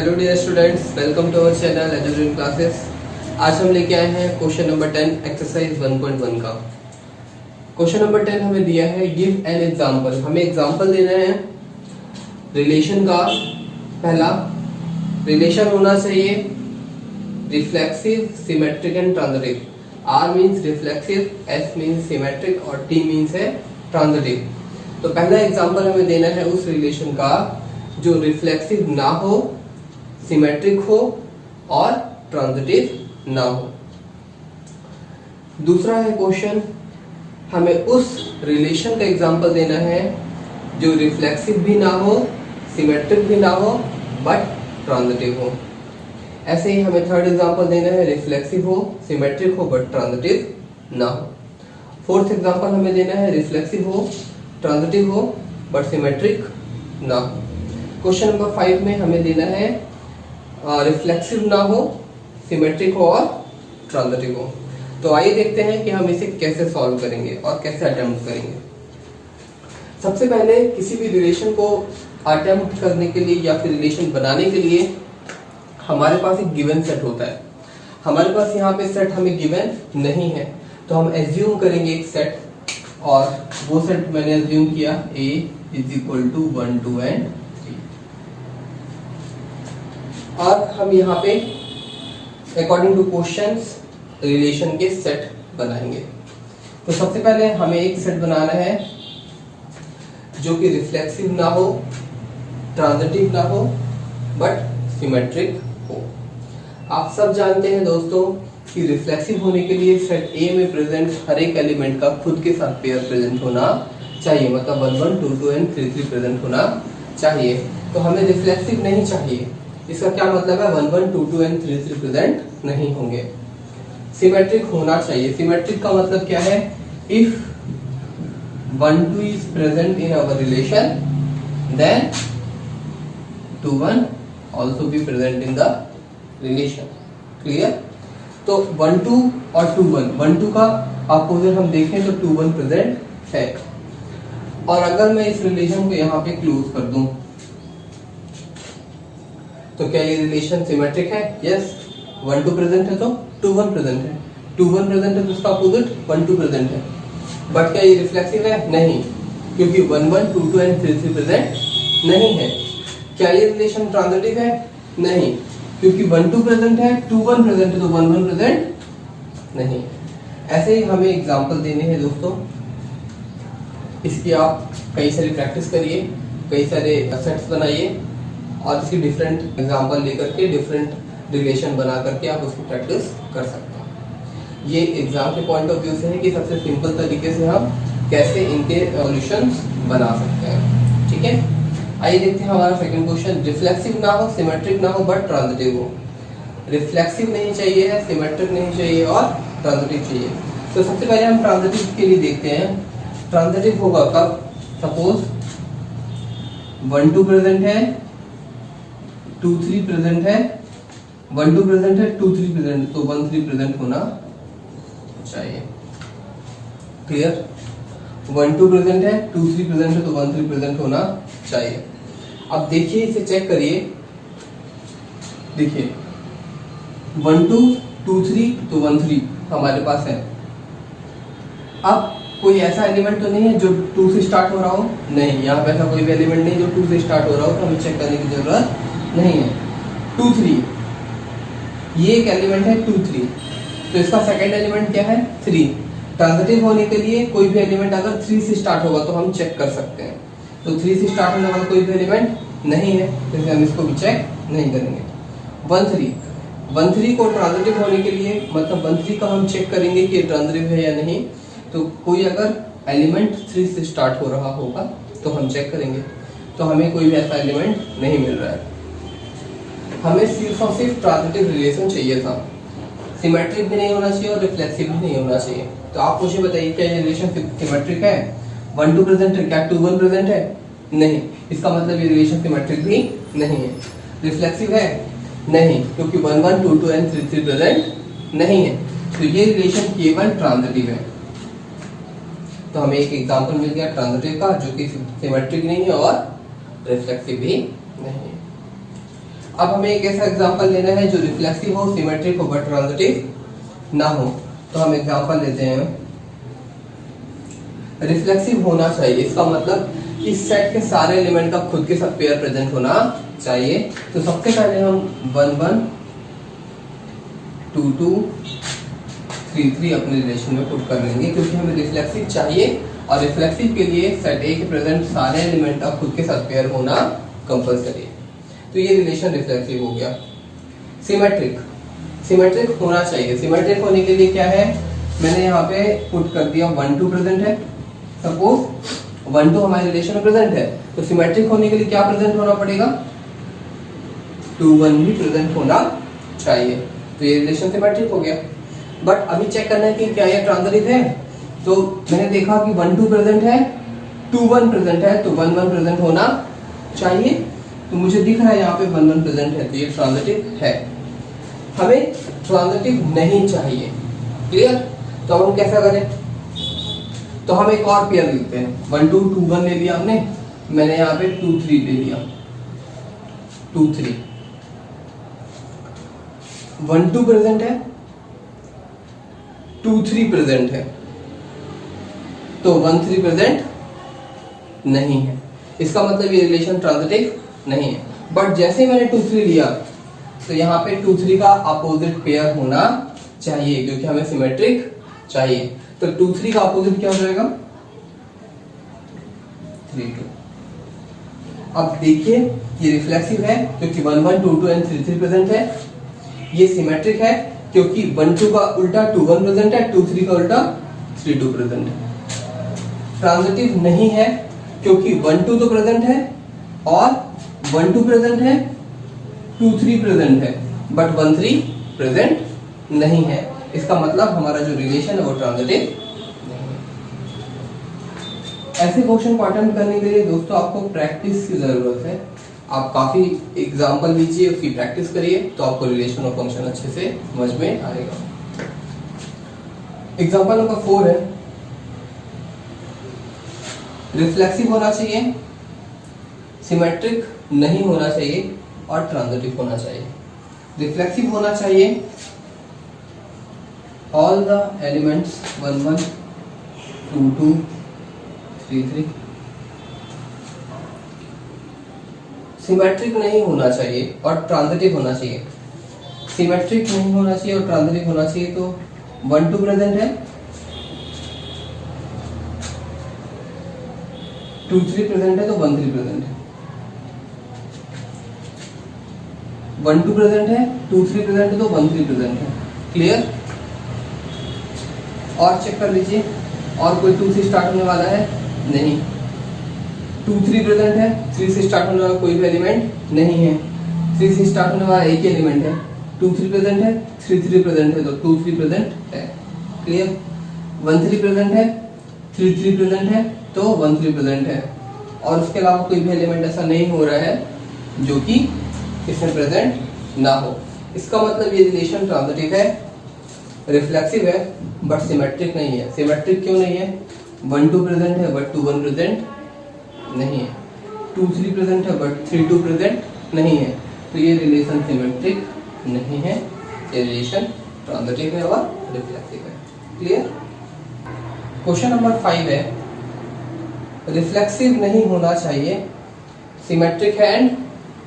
Hello dear students, welcome to our channel education classes. आज हम लेके आए हैं क्वेश्चन नंबर 10 एक्सरसाइज 1.1 का। क्वेश्चन नंबर 10 हमें दिया है गिव एन एग्जांपल। हमें एग्जांपल देना है रिलेशन का। पहला रिलेशन होना चाहिए reflexive, symmetric and transitive. R means reflexive, S means symmetric और टी मीन्स है ट्रांजिटिव। तो पहला एग्जांपल हमें देना है उस रिलेशन का जो रिफ्लेक्सिव ना हो, सिमेट्रिक हो और ट्रांजिटिव ना हो। दूसरा है क्वेश्चन, हमें उस रिलेशन का एग्जांपल देना है जो रिफ्लेक्सिव भी ना हो, सिमेट्रिक भी ना हो बट ट्रांजिटिव हो। ऐसे ही हमें थर्ड एग्जांपल देना है रिफ्लेक्सिव हो, सिमेट्रिक हो बट ट्रांजिटिव ना हो। फोर्थ एग्जांपल हमें देना है रिफ्लेक्सिव हो, ट्रांजिटिव हो बट सिमेट्रिक ना हो। क्वेश्चन नंबर 5 में हमें देना है रिफ्लेक्सिव ना हो, सिमेट्रिक हो और ट्रांजिटिव हो। तो आइए देखते हैं कि हम इसे कैसे सॉल्व करेंगे और कैसे अटेम्प्ट करेंगे। सबसे पहले किसी भी रिलेशन को अटेम्प्ट करने के लिए या फिर रिलेशन बनाने के लिए हमारे पास एक गिवन सेट होता है। हमारे पास यहाँ पे सेट हमें गिवन नहीं है, तो हम एज्यूम करेंगे एक सेट, और वो सेट मैंने एज्यूम किया A is equal to 1, 2 and 3। और हम यहाँ पे अकॉर्डिंग टू क्वेश्चंस रिलेशन के सेट बनाएंगे। तो सबसे पहले हमें एक सेट बनाना है जो कि रिफ्लेक्सिव ना हो, ट्रांजिटिव ना हो बट सिमेट्रिक हो। आप सब जानते हैं दोस्तों कि रिफ्लेक्सिव होने के लिए सेट A में प्रेजेंट हर एक एलिमेंट का खुद के साथ पेयर प्रेजेंट होना चाहिए, मतलब 1, 1, 2, 2 एंड 3, 3 प्रेजेंट होना चाहिए। तो हमें रिफ्लेक्सिव नहीं चाहिए। इसका क्या मतलब है 1, 1, 2, 2 एंड 3, 3 प्रेजेंट नहीं होंगे। सिमेट्रिक होना चाहिए। सिमेट्रिक का मतलब क्या है? If 1, 2 is present in our relation then 2, 1 also be present in the relation। Clear? तो 1, 2 और 2, 1, 1, 2 का अपोजिट हम देखें तो 2, 1 प्रेजेंट है। और अगर मैं इस रिलेशन को यहाँ पे क्लोज कर दूं तो क्या ये रिलेशन सिमेट्रिक है? यस। 1, 2 प्रेजेंट है तो 2, 1 प्रेजेंट है। 2, 1 प्रेजेंट है तो उसका अपोजिट 1, 2 प्रेजेंट है। बट क्या ये रिफ्लेक्सिव है? नहीं, क्योंकि 1, 1, 2, 2 एंड 3, 3 प्रेजेंट नहीं है। क्या ये रिलेशन ट्रांजिटिव है? नहीं, क्योंकि 1, 2 प्रेजेंट है, 2, 1 प्रेजेंट है तो 1, 1 प्रेजेंट नहीं। ऐसे ही हमें एग्जांपल देने हैं दोस्तों। इसकी आप कई सारी प्रैक्टिस करिए, कई सारे सेट्स बनाइए और इसकी डिफरेंट एग्जांपल लेकर के डिफरेंट रिलेशन बना करके आप उसकी प्रैक्टिस कर सकते हैं। ये एग्जाम के पॉइंट ऑफ व्यू से है कि सबसे सिंपल तरीके से हम कैसे इनके सॉल्यूशंस बना सकते हैं। ठीक है, आइए देखते हैं हमारा सेकंड क्वेश्चन। रिफ्लेक्सिव ना हो, सिमेट्रिक ना हो बट ट्रांजिटिव हो। रिफ्लेक्सिव नहीं चाहिए है, सिमेट्रिक नहीं चाहिए और ट्रांजिटिव चाहिए। तो सबसे पहले हम ट्रांजिटिव के लिए देखते हैं। ट्रांजिटिव होगा कब? सपोज 1, 2 प्रेजेंट है, 2, 3 प्रेजेंट है, 1, 2 प्रेजेंट है, 2, 3 प्रेजेंट, तो 1, 3 प्रेजेंट होना चाहिए। क्लियर? 1, 2 प्रेजेंट है, 2, 3 प्रेजेंट है तो 1, 3 प्रेजेंट होना चाहिए। अब देखिए, इसे चेक करिए। देखिए 1, 2, 2, 3 तो 1, 3 हमारे पास है। अब कोई ऐसा एलिमेंट तो नहीं है जो 2 से स्टार्ट हो रहा हो? नहीं, यहाँ पे ऐसा कोई भी एलिमेंट नहीं जो 2 से स्टार्ट हो रहा हो, तो हमें चेक करने की जरूरत नहीं है। 2, 3 ये एक एलिमेंट है 2, 3, तो इसका सेकेंड एलिमेंट क्या है? 3। ट्रांजिटिव होने के लिए कोई भी एलिमेंट अगर 3 से स्टार्ट होगा तो हम चेक कर सकते हैं। तो 3 से स्टार्ट होने वाला कोई भी एलिमेंट नहीं है, तो हम इसको भी चेक नहीं करेंगे। 1, 3 को ट्रांजिटिव होने के लिए, मतलब 1, 3 का हम चेक करेंगे कि ट्रांजिटिव है या नहीं। तो कोई अगर एलिमेंट 3 से स्टार्ट हो रहा होगा तो हम चेक करेंगे। तो हमें कोई भी ऐसा एलिमेंट नहीं मिल रहा है। हमें सिर्फ और सिर्फ ट्रांजिटिव रिलेशन चाहिए था। सिमेट्रिक भी नहीं होना चाहिए और रिफ्लेक्सिव भी नहीं होना चाहिए। तो आप मुझे बताइए, क्या ये रिलेशन सिमेट्रिक है? 1, 2 प्रेजेंट है, क्या 2, 1 प्रेजेंट है? नहीं, इसका मतलब ये रिलेशन सिमेट्रिक भी नहीं है। रिफ्लेक्सिव है? नहीं, क्योंकि 1, 1, 2, 2 एंड 3, 3 प्रेजेंट नहीं है। तो ये रिलेशन केवल ट्रांजिटिव है। तो हमें एक एग्जांपल मिल गया ट्रांजिटिव का, जो कि सिमेट्रिक नहीं है और रिफ्लेक्सिव भी नहीं है। अब हमें एक ऐसा एग्जांपल लेना है जो रिफ्लेक्सिव हो, सिमेट्रिक हो बट ट्रांजिटिव ना हो। तो हम एग्जांपल लेते हैं, रिफ्लेक्सिव होना चाहिए, इसका मतलब इस सेट के सारे एलिमेंट का खुद के साथ पेयर प्रेजेंट होना चाहिए। तो सबसे पहले हम 1 1 2 2 3 3 अपने रिलेशन में पुट कर लेंगे, क्योंकि हमें रिफ्लेक्सिव चाहिए और रिफ्लेक्सिव के लिए सेट ए के प्रेजेंट सारे एलिमेंट का खुद के साथ पेयर होना कंपल्सरी है। तो ये रिलेशन रिफ्लेक्सिव हो गया। सिमेट्रिक, सिमेट्रिक होना चाहिए। सिमेट्रिक होने के लिए क्या है, मैंने यहाँ पे पुट कर दिया 1 2 प्रेजेंट है। सपोज 1 2 हमारे रिलेशन में प्रेजेंट है, तो सिमेट्रिक होने के लिए क्या प्रेजेंट होना पड़ेगा, 2 1 भी प्रेजेंट होना चाहिए। तो ये रिलेशन सिमेट्रिक हो गया। बट अभी चेक करना है कि क्या ये ट्रांजिटिव है। तो मैंने देखा कि 1 2 प्रेजेंट है, 2 1 प्रेजेंट है, तो 1 1 प्रेजेंट होना चाहिए। तो मुझे दिख रहा है यहाँ पे 1 1 प्रेजेंट है, तो ये ट्रांजिटिव है। हमें ट्रांजिटिव नहीं चाहिए, क्लियर। तो अब हम कैसा करें, तो हम एक और पेयर लिखते हैं। 1 2 2 1 ले लिया हमने, मैंने यहाँ पे 2 3 ले लिया, 2 3 1 2 प्रेजेंट है, 2 3 प्रेजेंट है, तो 1 3 प्रेजेंट नहीं है। इसका मतलब ये रिलेशन ट्रांजिटिव नहीं है। बट जैसे मैंने 2 3 लिया, तो यहाँ पे 2 3 का अपोजिट पेयर होना चाहिए, क्योंकि हमें सिमेट्रिक चाहिए। तो 2 3 का अपोजिट क्या हो जाएगा, 3 2। अब देखिए ये रिफ्लेक्सिव है क्योंकि 1 1 2 2 एंड 3 3 प्रेजेंट है। ये सिमेट्रिक है क्योंकि 1 2 का उल्टा 2 1 प्रेजेंट है, 2 3 का उल्टा 3 2 प्रेजेंट है। ट्रांजिटिव नहीं है क्योंकि 1 2 तो प्रेजेंट है और 1 2 प्रेजेंट है, 2 3 प्रेजेंट है, बट 1 3 प्रेजेंट नहीं है। इसका मतलब हमारा जो रिलेशन है वो ट्रांजिटिव नहीं है। ऐसे क्वेश्चन को अटेम्प्ट करने के लिए दोस्तों आपको प्रैक्टिस की जरूरत है। आप काफी एग्जाम्पल लीजिए, उसकी प्रैक्टिस करिए, तो आपको रिलेशन और फंक्शन अच्छे से समझ में आएगा। एग्जाम्पल नंबर 4 है, रिफ्लेक्सिव होना चाहिए, सिमेट्रिक नहीं होना चाहिए और ट्रांजिटिव होना चाहिए। रिफ्लेक्सिव होना चाहिए, ऑल द एलिमेंट्स 1 1 2 2 3 3। सिमेट्रिक नहीं होना चाहिए और ट्रांजिटिव होना चाहिए। सिमेट्रिक नहीं होना चाहिए और ट्रांजिटिव होना चाहिए, तो 1 2 प्रेजेंट है, 2 3 प्रेजेंट है, तो 1 3 प्रेजेंट है। 1 2 प्रेजेंट है, 2 3 प्रेजेंट है, तो 1 3 प्रेजेंट है। क्लियर। और चेक कर लीजिए, और कोई 2 से स्टार्ट होने वाला है नहीं। 2 3 प्रेजेंट है, 3 से स्टार्ट होने वाला कोई भी एलिमेंट नहीं है। 3 से स्टार्ट होने वाला एक ही एलिमेंट है। 2 3 प्रेजेंट है, 3 3 प्रेजेंट है, तो 2 3 प्रेजेंट है। क्लियर। 1 3 प्रेजेंट है, 3 3 प्रेजेंट है, तो 1 3 प्रेजेंट है। और उसके अलावा कोई भी एलिमेंट ऐसा नहीं हो रहा है जो कि इसमें प्रेजेंट ना हो। इसका मतलब ये रिलेशन ट्रांजिटिव है, रिफ्लेक्सिव है, बट सिमेट्रिक नहीं है। सिमेट्रिक क्यों नहीं है, 1 2 प्रेजेंट है बट 2 1 प्रेजेंट नहीं है, 2 3 प्रेजेंट है बट 3 2 प्रेजेंट नहीं है। तो ये रिलेशन सिमेट्रिक नहीं है, ये रिलेशन ट्रांजिटिव है और रिफ्लेक्सिव है। क्लियर। क्वेश्चन नंबर 5 है, रिफ्लेक्सिव नहीं होना चाहिए, सिमेट्रिक है एंड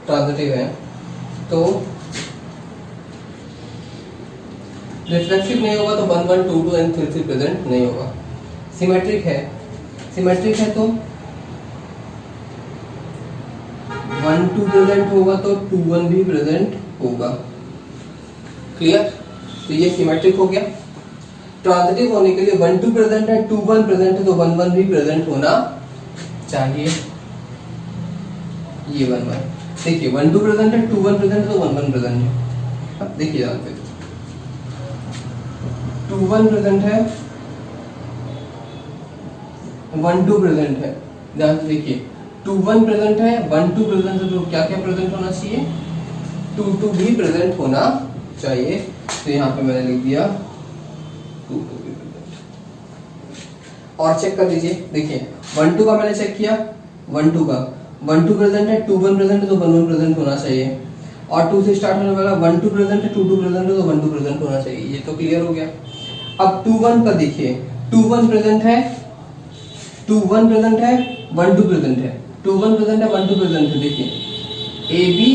ट्रांजिटिव है। तो रिफ्लेक्सिव नहीं होगा तो 1 1 2 2 एंड 3 3 प्रेजेंट नहीं होगा। सिमेट्रिक है, सिमेट्रिक है तो 1 2 प्रेजेंट होगा तो 2 1 भी प्रेजेंट होगा। क्लियर। तो ये सिमेट्रिक हो गया। ट्रांजिटिव होने के लिए 1 2 प्रेजेंट है, 2 1 प्रेजेंट है, तो 1 1 भी प्रेजेंट होना चाहिए। ये 1 1 देखिए, 1 2 प्रेजेंट है, 2 1 प्रेजेंट है, तो 1 1 प्रेजेंट है। अब देखिए यहाँ पे 2 1 प्रेजेंट है, 1 2 प्रेजेंट है। ध्यान से देखिए, 2 1 प्रेजेंट है, 1 2 प्रेजेंट है, तो क्या क्या प्रेजेंट होना चाहिए, 2 2 भी प्रेजेंट होना चाहिए। तो यहाँ पे मैंने लिख दिया 2 2 भी प्रेजेंट। और चेक कर लीजिए, देखिए 1 2 का मैंने चेक किया, 1 2 का 1 2 प्रेजेंट है, 2 1 प्रेजेंट है, तो 1 1 प्रेजेंट होना चाहिए। और 2 से स्टार्ट होने वाला 1 2 प्रेजेंट है, 2 2 प्रेजेंट है तो 1 2 प्रेजेंट होना चाहिए। ये तो क्लियर हो गया। अब 2 1 का देखिए, 2 1 प्रेजेंट है, 2 1 प्रेजेंट है, 1 2 प्रेजेंट है, 2 1 प्रेजेंट है, 1 2 प्रेजेंट है। देखिए ए बी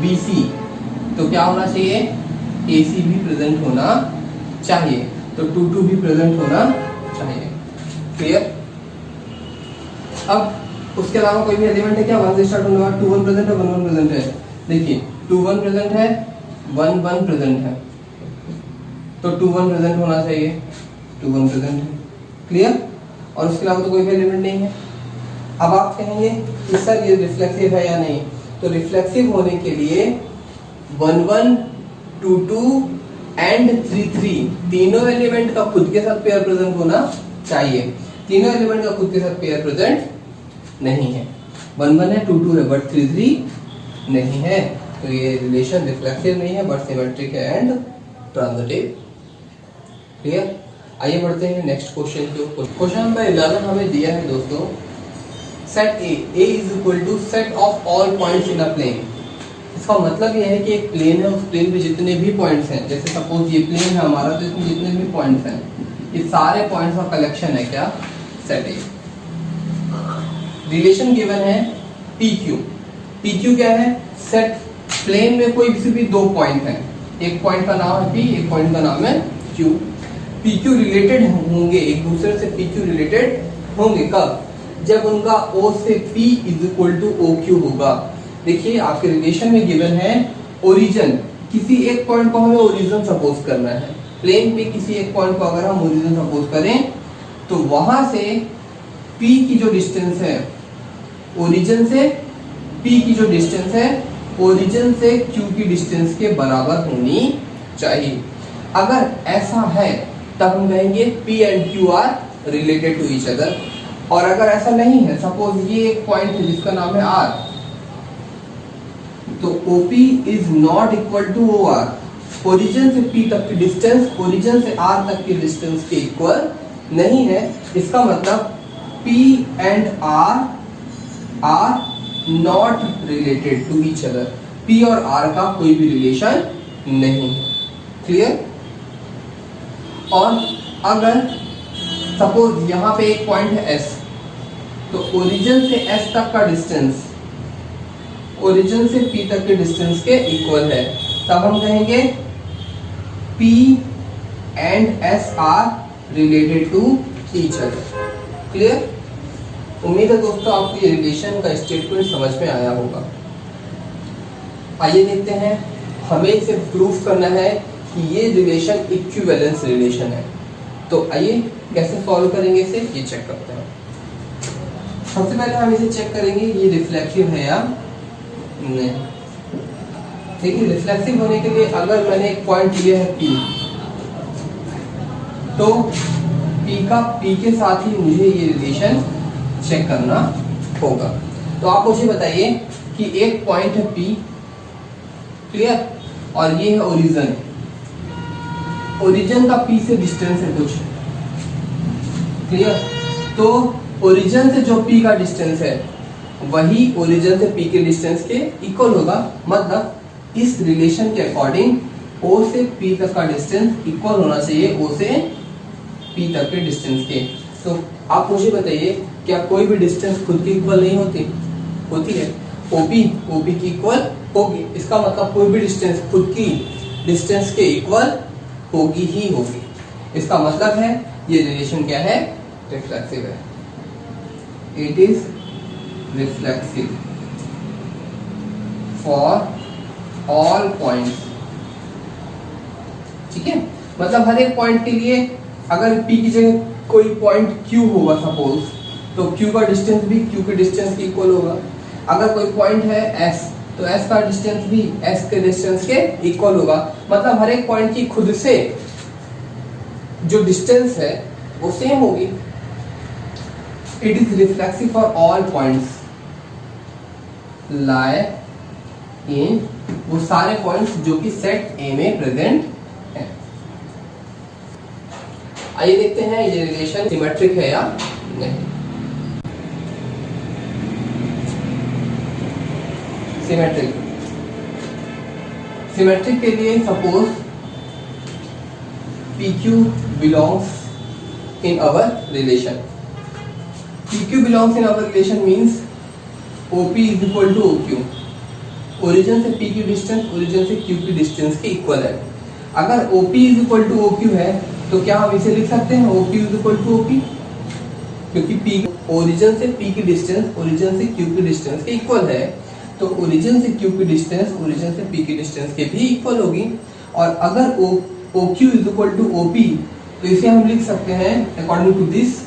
बी सी, तो क्या होना चाहिए, ए सी भी प्रेजेंट होना चाहिए, तो 2 2 भी प्रेजेंट होना चाहिए। क्लियर। अब उसके अलावा कोई भी एलिमेंट है क्या 1 से स्टार्ट होने वाला, 2 1 प्रेजेंट है, 1 1 प्रेजेंट है। देखिए 2 1 प्रेजेंट है, 1 1 प्रेजेंट है, तो 2 1 प्रेजेंट होना चाहिए, 2 1 प्रेजेंट है। क्लियर। और उसके अलावा तो कोई भी एलिमेंट नहीं है। अब आप कहेंगे कि सर ये रिफ्लेक्सिव है या नहीं, तो रिफ्लेक्सिव होने के लिए 1 1 2 2 एंड 3 3 तीनों एलिमेंट का खुद के साथ पेयर प्रेजेंट होना चाहिए। तीनों एलिमेंट का खुद के साथ पेयर प्रेजेंट नहीं है, 1 1 है, 2 2 है, बट 3 3 नहीं है, तो ये रिलेशन रिफ्लेक्सिव नहीं है बट सिमेट्रिक है एंड ट्रांजिटिव। क्लियर। आइए बढ़ते हैं नेक्स्ट क्वेश्चन के ऊपर। क्वेश्चन नंबर 11 हमें दिया है दोस्तों, set A is equal to set of all points in a plane. इसका मतलब यह है कि एक प्लेन है, उस प्लेन पे जितने भी पॉइंट्स हैं, जैसे सपोज ये प्लेन है हमारा, तो इसमें जितने भी पॉइंट्स हैं, ये सारे पॉइंट्स का कलेक्शन है क्या, सेट ए। रिलेशन गिवन है पी क्यू। पी क्यू क्या है, सेट प्लेन में कोई भी 2 पॉइंट हैं, एक पॉइंट का नाम है पी, एक पॉइंट का नाम है क्यू। पी क्यू रिलेटेड होंगे एक दूसरे से, पी क्यू रिलेटेड होंगे कब, जब उनका O से P is equal to O Q होगा। देखिए आपके रिलेशन में गिवन है ओरिजिन, किसी एक पॉइंट को हमें ओरिजिन सपोज करना है, प्लेन पे किसी एक पॉइंट को अगर हम ओरिजिन सपोज करें तो वहां से P की जो डिस्टेंस है, ओरिजिन से P की जो डिस्टेंस है, ओरिजिन से Q की डिस्टेंस के बराबर होनी चाहिए। अगर ऐसा है तब हम कहेंगे P and Q are related to each other. और अगर ऐसा नहीं है, सपोज ये एक पॉइंट है जिसका नाम है R, तो OP is not equal to OR। Origin से P तक की डिस्टेंस ओरिजिन से R तक की डिस्टेंस के इक्वल नहीं है। इसका मतलब P and R are not related to each other. P और R का कोई भी रिलेशन नहीं है। क्लियर। और अगर सपोज यहाँ पे एक पॉइंट है S, तो ओरिजिन से S तक का डिस्टेंस ओरिजिन से P तक के डिस्टेंस के इक्वल है, तब हम कहेंगे P and S are related to each other. Clear. उम्मीद है दोस्तों आपको ये रिलेशन का स्टेटमेंट समझ में आया होगा। आइए देखते हैं, हमें इसे प्रूफ करना है कि ये रिलेशन इक्विवेलेंस रिलेशन है। तो आइए कैसे सॉल्व करेंगे इसे, ये चेक करते हैं। सबसे पहले हम इसे चेक करेंगे ये रिफ्लेक्सिव है या नहीं। देखिए रिफ्लेक्सिव होने के लिए अगर मैंने एक पॉइंट लिया है P, तो P के साथ ही मुझे ये रिलेशन चेक करना होगा। तो आप मुझे बताइए कि एक पॉइंट है P, क्लियर, और ये है ओरिजिन। ओरिजिन का P से डिस्टेंस है कुछ, क्लियर। तो ओरिजिन से जो P का डिस्टेंस है वही ओरिजिन से P के डिस्टेंस के इक्वल होगा। मतलब इस रिलेशन के अकॉर्डिंग O से P तक का डिस्टेंस इक्वल होना चाहिए O से P तक के डिस्टेंस के। तो आप मुझे बताइए क्या कोई भी डिस्टेंस खुद की इक्वल नहीं होती, होती है। OP की इक्वल होगी, इसका मतलब कोई भी डिस्टेंस खुद की डिस्टेंस के इक्वल होगी ही होगी। इसका मतलब है ये रिलेशन क्या है, रिफ्लेक्सिव है। It is reflexive for all points. ठीक है, मतलब हर एक पॉइंट के लिए अगर P की जगह कोई पॉइंट Q होगा सपोज, तो Q का डिस्टेंस भी Q के डिस्टेंस के इक्वल होगा। अगर कोई पॉइंट है S, तो S का डिस्टेंस भी S के डिस्टेंस के इक्वल होगा। मतलब हर एक पॉइंट की खुद से जो डिस्टेंस है वो सेम होगी। It is reflexive for all points lie in, वो सारे पॉइंट्स जो कि सेट A में प्रेजेंट है। आइए देखते हैं ये रिलेशन सिमेट्रिक है या नहीं। सिमेट्रिक सिमेट्रिक के लिए suppose PQ belongs in our relation. PQ belongs in our relation means OP is equal to OQ. Origin से P की डिस्टेंस ओरिजिन से Q की डिस्टेंस के इक्वल है। अगर OP is equal to OQ है तो क्या हम इसे लिख सकते हैं OP is equal to OP, क्योंकि P ओरिजिन से P की डिस्टेंस ओरिजिन से Q की डिस्टेंस के इक्वल है, तो ओरिजिन से Q की डिस्टेंस ओरिजिन से P की डिस्टेंस के भी इक्वल होगी। और अगर OQ is equal to OP तो इसे हम लिख सकते हैं according to this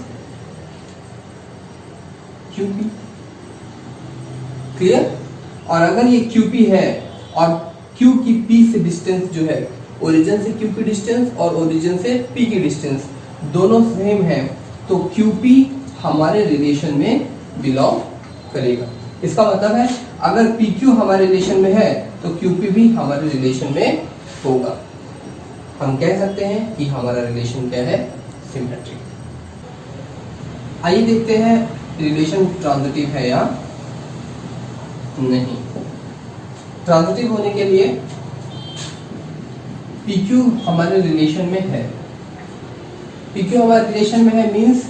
QP। Clear? और अगर ये QP है और Q की P से डिस्टेंस जो है ओरिजिन से Q की डिस्टेंस और ओरिजिन से P की डिस्टेंस दोनों सेम है, तो QP हमारे रिलेशन में बिलोंग करेगा। इसका मतलब है अगर PQ हमारे रिलेशन में है तो QP भी हमारे रिलेशन में होगा। हम कह सकते हैं कि हमारा रिलेशन क्या है, सिमेट्रिक। आइए देखते हैं रिलेशन ट्रांजिटिव है या नहीं। ट्रांजिटिव होने के लिए PQ हमारे रिलेशन में है, PQ हमारे रिलेशन में है मींस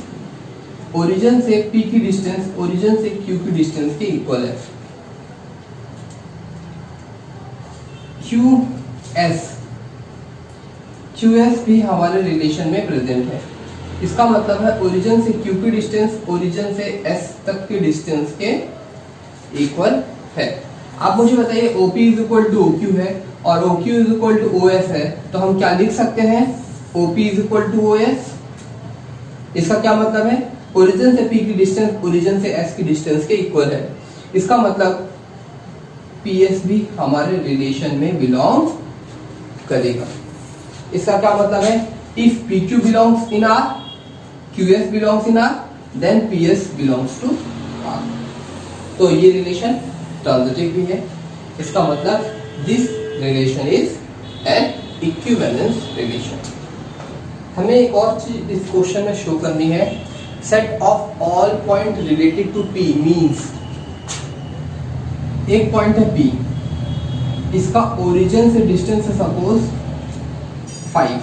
ओरिजिन से P की डिस्टेंस ओरिजिन से Q की डिस्टेंस के इक्वल है। QS भी हमारे रिलेशन में प्रेजेंट है। इसका मतलब है ओरिजिन से Q की डिस्टेंस ओरिजिन से S तक की डिस्टेंस के इक्वल है। आप मुझे बताइए OP is equal to OQ है और OQ is equal to OS है, तो हम क्या लिख सकते हैं OP is equal to OS। इसका क्या मतलब है ओरिजिन से P की डिस्टेंस ओरिजिन से S की डिस्टेंस के इक्वल है। इसका मतलब PS भी हमारे रिलेशन में बिलोंग करेगा। इसका क्या मतलब है if PQ belongs in R, QS belongs in R, then PS belongs to R। तो ये रिलेशन ट्रांजिटिव भी है। इसका मतलब this relation is an equivalence relation. हमें एक और चीज इस क्वेश्चन में शो करनी है, set of all point related to P means एक पॉइंट है P, इसका ओरिजिन से डिस्टेंस है suppose 5।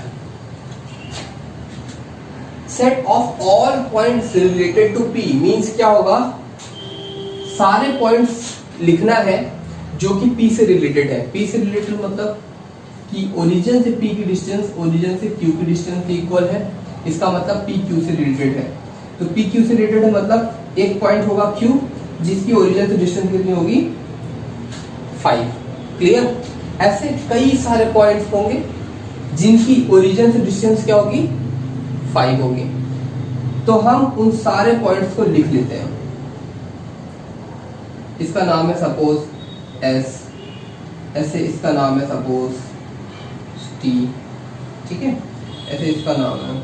Set of all points related to P means क्या होगा, सारे पॉइंट्स लिखना है जो कि P से रिलेटेड है। P से रिलेटेड मतलब कि ओरिजिन से P की डिस्टेंस ओरिजिन से Q की डिस्टेंस के इक्वल है। इसका मतलब P Q से रिलेटेड है, तो P Q से रिलेटेड है मतलब एक पॉइंट होगा Q जिसकी ओरिजिन से डिस्टेंस कितनी होगी 5। क्लियर? ऐसे कई सारे पॉइंट्स होंगे जिनकी ओरिजिन से डिस्टेंस क्या होगी 5 होगी, तो हम उन सारे पॉइंट्स को लिख लेते हैं। इसका नाम है सपोज S, ऐसे इसका नाम है सपोज T, ठीक है, ऐसे इसका नाम है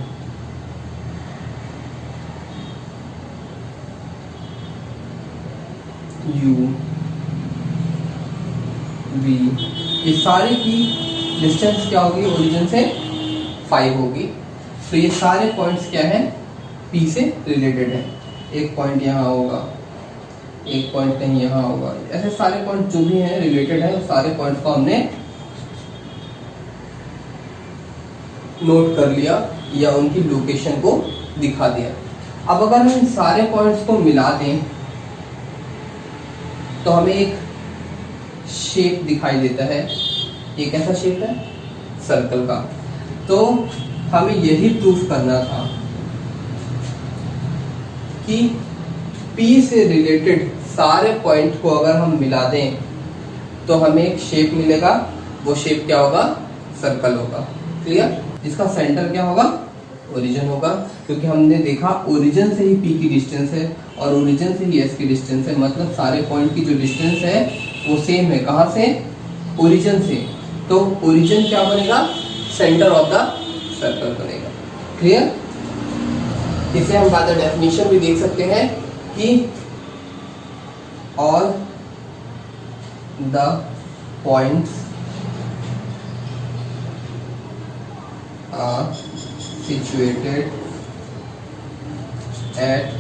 U V। ये सारे की डिस्टेंस क्या होगी ओरिजिन से 5 होगी। तो ये सारे पॉइंट्स क्या है P से रिलेटेड है। एक पॉइंट यहाँ होगा, एक पॉइंट कहीं यहाँ होगा, ऐसे सारे पॉइंट जो भी हैं रिलेटेड है, सारे पॉइंट्स को हमने नोट कर लिया या उनकी लोकेशन को दिखा दिया। अब अगर हम इन सारे पॉइंट्स को मिला दें तो हमें एक शेप दिखाई देता है। ये कैसा शेप है, सर्कल का। तो हमें यही प्रूफ करना था कि P से रिलेटेड सारे पॉइंट को अगर हम मिला दें तो हमें एक शेप मिलेगा, वो शेप क्या होगा, सर्कल होगा। क्लियर? इसका सेंटर क्या होगा, ओरिजिन होगा, क्योंकि हमने देखा ओरिजिन से ही P की डिस्टेंस है और ओरिजिन से ही S की डिस्टेंस है, मतलब सारे पॉइंट की जो डिस्टेंस है वो सेम है। कहाँ से, ओरिजिन से। तो ओरिजिन क्या बनेगा, सेंटर ऑफ द सर्कल बनेगा। क्लियर? इसे हम बाद में डेफिनेशन भी देख सकते हैं कि all the points are situated at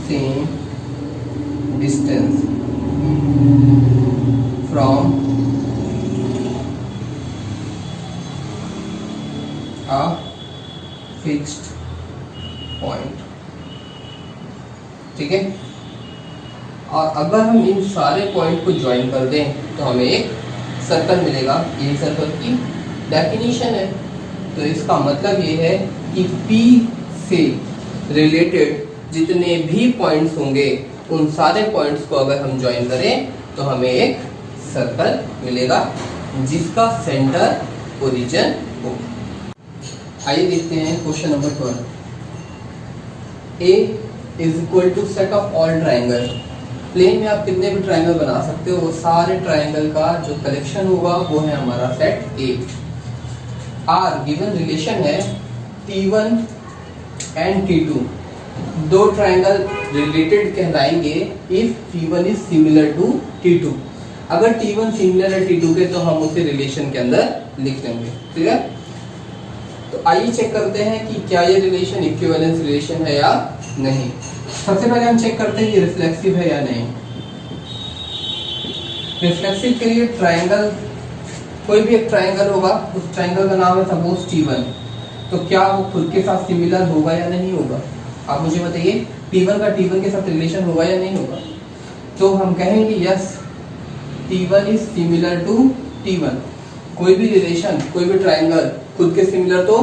same distance from point, ठीक है। और अगर हम इन सारे पॉइंट को ज्वाइन कर दें तो हमें एक सर्कल मिलेगा। ये सर्कल की डेफिनेशन है। तो इसका मतलब ये है कि P से रिलेटेड जितने भी पॉइंट्स होंगे उन सारे पॉइंट्स को अगर हम ज्वाइन करें तो हमें एक सर्कल मिलेगा जिसका सेंटर ओरिजिन हो। आइए देखते हैं question number 12। A is equal to set of all triangle. Plane में आप कितने भी ट्राइंगल बना सकते हो, वो सारे ट्राइंगल का जो कलेक्शन होगा वो है हमारा set A। R given relation है T1 एंड T2। दो ट्राइंगल रिलेटेड कहलाएंगे if T1 is similar to T2। अगर T1 सिमिलर है T2 के तो हम उसे रिलेशन के अंदर लिख लेंगे, ठीक है। तो आइए चेक करते हैं कि क्या ये रिलेशन इक्विवेलेंस रिलेशन है या नहीं। सबसे पहले हम चेक करते हैं कि रिफ्लेक्सिव है या नहीं। रिफ्लेक्सिव के लिए ट्राइंगल, कोई भी एक ट्राइंगल होगा, उस ट्राइंगल का नाम है सपोज T1। तो क्या वो खुद के साथ सिमिलर होगा या नहीं होगा, आप मुझे बताइए। T1 का T1 के साथ रिलेशन होगा या नहीं होगा। तो हम कहेंगे yes T1 is similar to T1। कोई भी रिलेशन, कोई भी ट्राइंगल खुद के सिमिलर तो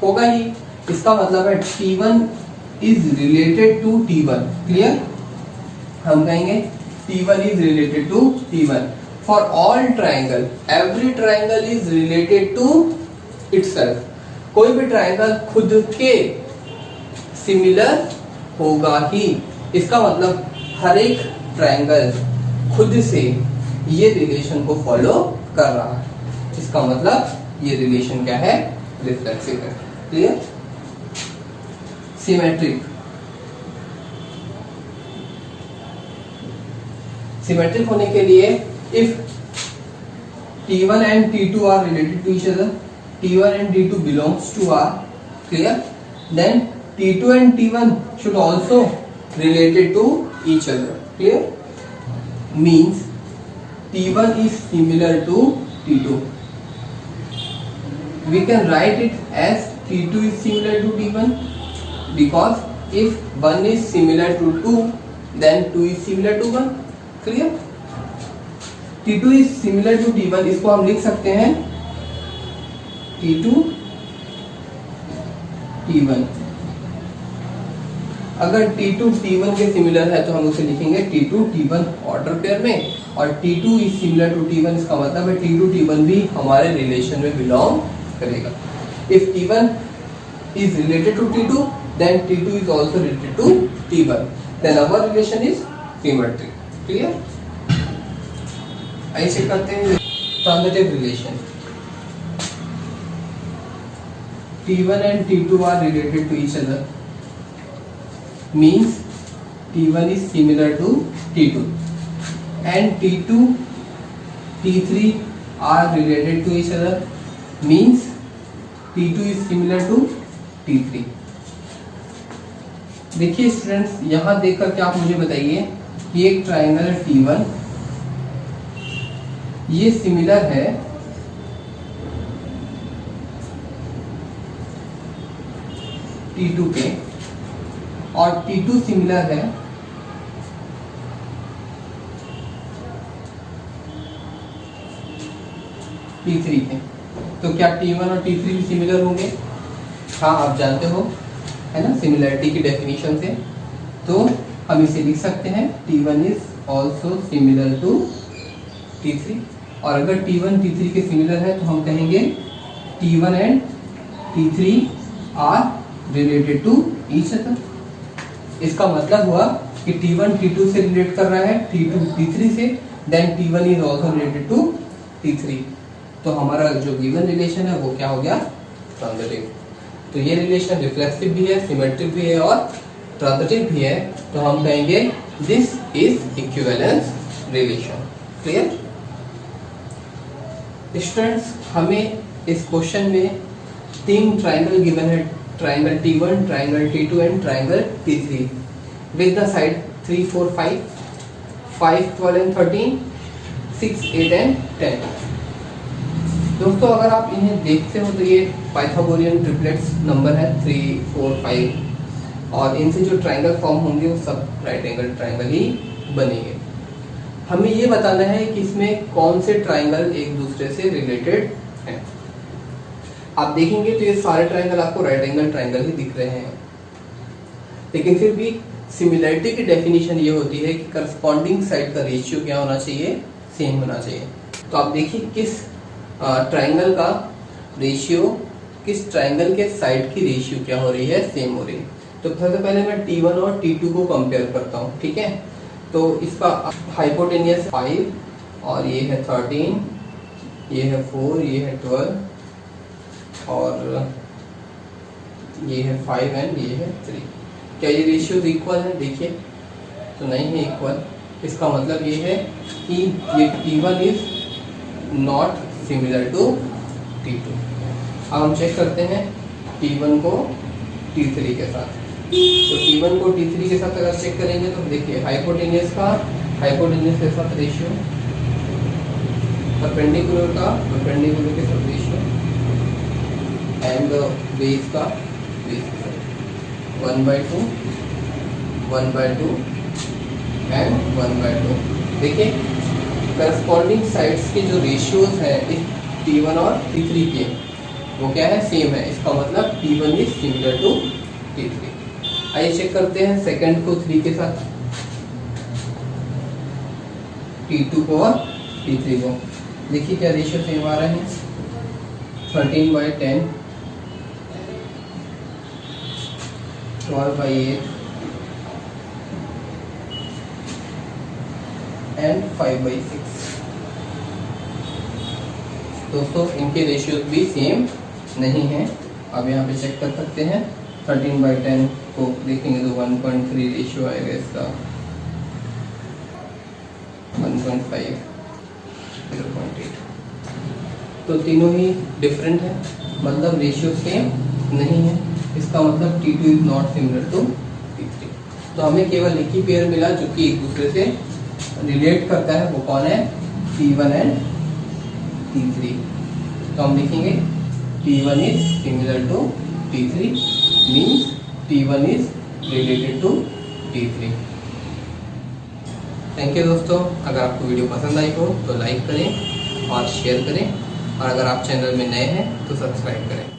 होगा ही। इसका मतलब है T1 is related to T1। Clear. हम कहेंगे T1 is related to T1 for all triangle. Every triangle is related to itself. कोई भी ट्राइंगल खुद के सिमिलर होगा ही। इसका मतलब हर एक ट्राइंगल खुद से ये रिलेशन को फॉलो कर रहा है। इसका मतलब ये रिलेशन क्या है, रिफ्लेक्सिव है। क्लियर। सिमेट्रिक। सिमेट्रिक होने के लिए if T1 and T2 are related to each other, T1 and T2 belongs to R, clear, then T2 and T1 should also related to each other, clear, means T1 is similar to T2. We can write it as T2 is similar to T1 because if 1 is similar to 2 then 2 is similar to 1, clear. T2 is similar to T1, इसको हम लिख सकते हैं T2 T1। अगर T2 T1 के similar है तो हम उसे लिखेंगे T2 T1 ऑर्डर पेयर में, और T2 is similar to T1 इसका मतलब है T2 T1 भी हमारे रिलेशन में बिलोंग करेगा। If T1 is related to T2 then T2 is also related to T1, then our relation is symmetric, clear। आइए चेक करते हैं transitive relation. T1 and T2 are related to each other means T1 is similar to T2 and T2 T3 are related to each other means T2 is similar to T3। देखिए students, यहाँ देख करके आप मुझे बताइए कि एक triangle है T1, ये सिमिलर है T2 के, और T2 सिमिलर है T3 के। तो क्या T1 और T3 भी सिमिलर होंगे? हाँ, आप जानते हो, है ना, सिमिलरिटी की डेफिनेशन से। तो हम इसे लिख सकते हैं T1 is also similar to T3, और अगर T1 T3 के सिमिलर है तो हम कहेंगे T1 and T3 are related to each other. इसका मतलब हुआ कि T1 T2 से रिलेट कर रहा है, T2 T3 से, then T1 is also related to T3। तो हमारा जो गिवन रिलेशन है वो क्या हो गया, ट्रांजिटिव। तो ये रिलेशन रिफ्लेक्सिव भी है, सिमेट्रिक भी है और ट्रांजिटिव भी है। तो हम कहेंगे this is equivalence relation. Clear students, हमें इस क्वेश्चन में 3 ट्राइंगल गिवन है, triangle T1, triangle T2 and triangle T3 with the side 3, 4, 5, 5, 12 and 13, 6, 8 and 10। दोस्तों, अगर आप इन्हें देखते हो तो ये पाइथागोरियन ट्रिपलेट्स नंबर है 3, 4, 5, और इनसे जो ट्राइंगल फॉर्म होंगे वो सब राइट एंगल ट्राइंगल ही बनेंगे। हमें ये बताना है कि इसमें कौन से ट्राइंगल एक दूसरे से रिलेटेड हैं। आप देखेंगे तो ये सारे ट्राइंगल आपको राइट एंगल ट्राइंगल ही दिख रहे हैं, लेकिन फिर भी सिमिलरिटी की डेफिनेशन ये होती है कि करस्पॉन्डिंग साइड का रेशियो क्या होना चाहिए, सेम होना चाहिए। तो आप देखिए किस ट्राइंगल का रेशियो, किस ट्राइंगल के साइड की रेशियो क्या हो रही है, सेम हो रही है। तो सबसे पहले मैं T1 और T2 को कंपेयर करता हूँ, ठीक है। तो इसका हाइपोटेनियस 5 और ये है 13, ये है 4, ये है 12 और ये है 5 एंड ये है 3। क्या ये रेशियोज इक्वल है? देखिए तो नहीं है इक्वल। इसका मतलब ये है कि ये T1 is not similar to T2। अब हम चेक करते हैं T1 को T3 के साथ। तो T1 को T3 के साथ अगर चेक करेंगे तो देखिए हाइपोटेनियस के साथ रेशियो, परपेंडिकुलर के साथ रेशियो एंड बेस का बेस के साथ 1/2, 1/2 एंड 1/2। देखिए करस्पॉन्डिंग साइड्स के जो रेशियोज हैं इस T1 और T3 के वो क्या है, सेम है। इसका मतलब T1 is similar to T3। आइए चेक करते हैं सेकंड को 3 के साथ, T2 को और T3 को। देखिए क्या रेशियो सेम आ रहा है, 13/10, 12/8 एंड 5/6। दोस्तों इनके रेशियोज भी सेम नहीं हैं। अब यहाँ पे चेक कर सकते हैं 13/10 को देखेंगे तो 1.3 रेशियो आएगा इसका, 1.5, 0.8। तो तीनों ही डिफरेंट है, मतलब रेशियो सेम नहीं है। इसका मतलब T2 is not similar to T3। तो हमें केवल एक ही पेयर मिला जो कि एक दूसरे से रिलेट करता है, वो कौन है, T1 एंड T3। तो हम लिखेंगे T1 is similar to T3 means T1 is related to T3। Thank you दोस्तों। अगर आपको वीडियो पसंद आई हो तो लाइक करें और शेयर करें, और अगर आप चैनल में नए हैं तो सब्सक्राइब करें।